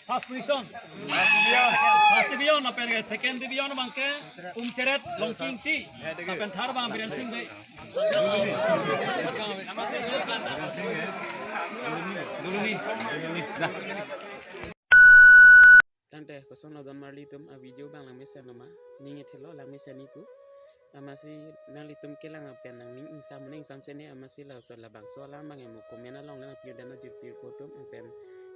First position. First division napen guys. Second division bangke Ceret Longking T. Napen third bang Biren Singh deh. Dulu nih. deh kosong nodon marli tum a video bang lang mesen nama ning ethelo lang mesen itu masih nang litum kelang apian nang ning sam sene masih la so la bang so la bang emo komen along lang piu dan jir pir potom apian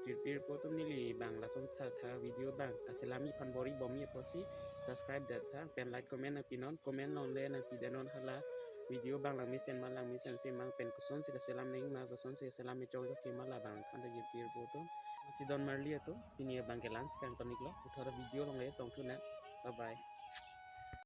jir pir potom ni li bang la som tha video bang aselami pan bori bomi posi subscribe dat tha pen like comment apinon comment long le nang pidanon hala video bang lang mesen malang mesen si mang pen kuson si kaselam ning ma kuson si kaselam me chong ke mala bang kan jir pir potom masih don marli itu ini bang kelan sekarang tonik lo utar video long le tong tu na bye bye